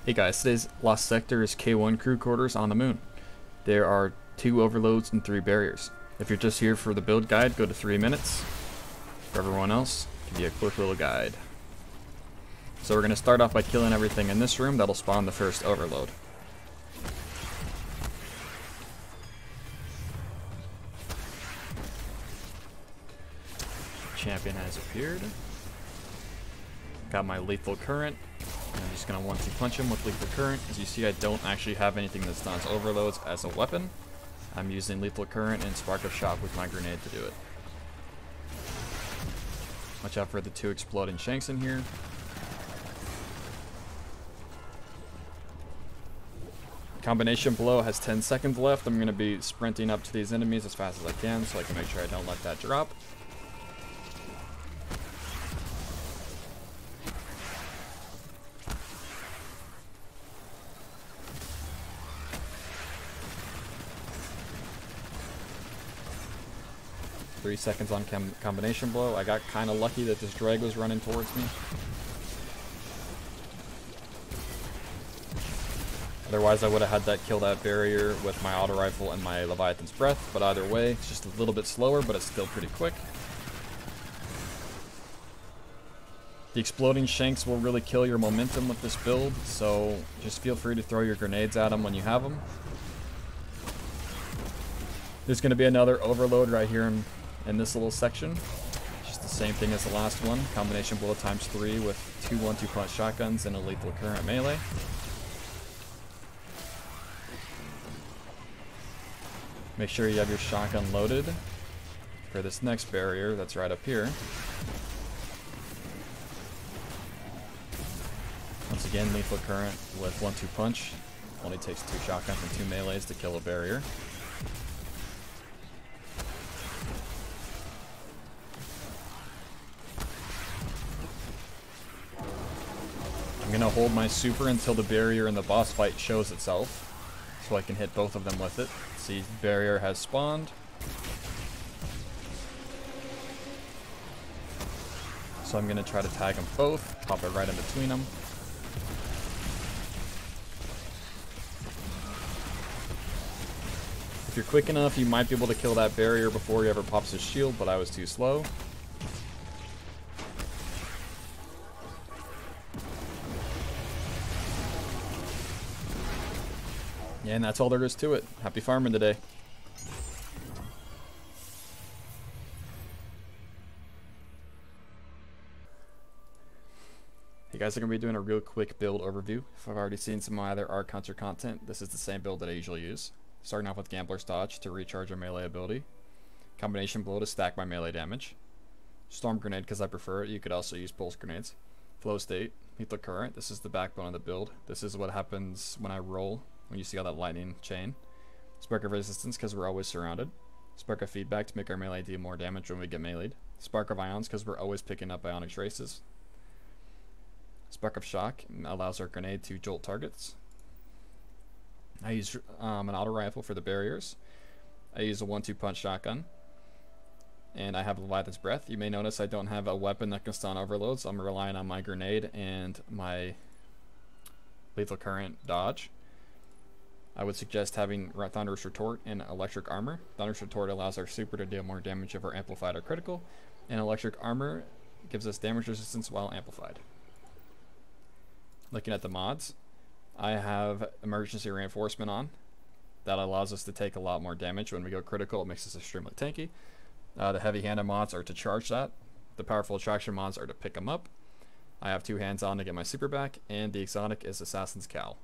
Hey guys, today's Lost Sector is K1 crew quarters on the moon. There are 2 overloads and 3 barriers. If you're just here for the build guide, go to 3 minutes. For everyone else, give you a quick little guide. So we're going to start off by killing everything in this room. That'll spawn the first overload. Champion has appeared. Got my lethal current. I'm just going to 1-2 punch him with lethal current. As you see, I don't actually have anything that stuns overloads as a weapon. I'm using lethal current and spark of shock with my grenade to do it. Watch out for the 2 exploding shanks in here. Combination blow has 10 seconds left. I'm going to be sprinting up to these enemies as fast as I can so I can make sure I don't let that drop. Three seconds on combination blow. I got kind of lucky that this drag was running towards me. Otherwise, I would have had that kill that barrier with my auto rifle and my Leviathan's Breath. But either way, it's just a little bit slower, but it's still pretty quick. The exploding shanks will really kill your momentum with this build, so just feel free to throw your grenades at them when you have them. There's going to be another overload right here in this little section. Just the same thing as the last one. Combination blow times 3 with 2 1-2 punch shotguns and a lethal current melee. Make sure you have your shotgun loaded for this next barrier that's right up here. Once again, lethal current with 1-2 punch. Only takes 2 shotguns and 2 melees to kill a barrier. I'm gonna hold my super until the barrier in the boss fight shows itself, so I can hit both of them with it. See, barrier has spawned. So I'm gonna try to tag them both, pop it right in between them. If you're quick enough, you might be able to kill that barrier before he ever pops his shield, but I was too slow. Yeah, and that's all there is to it. Happy farming today. Hey guys, I'm going to be doing a real quick build overview. If I've already seen some of my other Arc Hunter content, this is the same build that I usually use. Starting off with Gambler's Dodge to recharge our melee ability. Combination Blow to stack my melee damage. Storm Grenade because I prefer it. You could also use Pulse Grenades. Flow State, Lethal Current. This is the backbone of the build. This is what happens when I roll. When you see all that lightning chain. Spark of Resistance because we're always surrounded. Spark of Feedback to make our melee deal more damage when we get meleeed. Spark of Ions because we're always picking up ionic traces. Spark of Shock allows our grenade to jolt targets. I use an auto rifle for the barriers. I use a 1-2 punch shotgun. And I have Leviathan's Breath. You may notice I don't have a weapon that can stun overloads. I'm relying on my grenade and my lethal current dodge. I would suggest having Thunderous Retort and Electric Armor. Thunderous Retort allows our super to deal more damage if we're amplified or critical, and Electric Armor gives us damage resistance while amplified. Looking at the mods, I have Emergency Reinforcement on. That allows us to take a lot more damage when we go critical. It makes us extremely tanky. The heavy-handed mods are to charge that. The Powerful Attraction mods are to pick them up. I have 2 hands on to get my super back, and the exotic is Assassin's Cowl.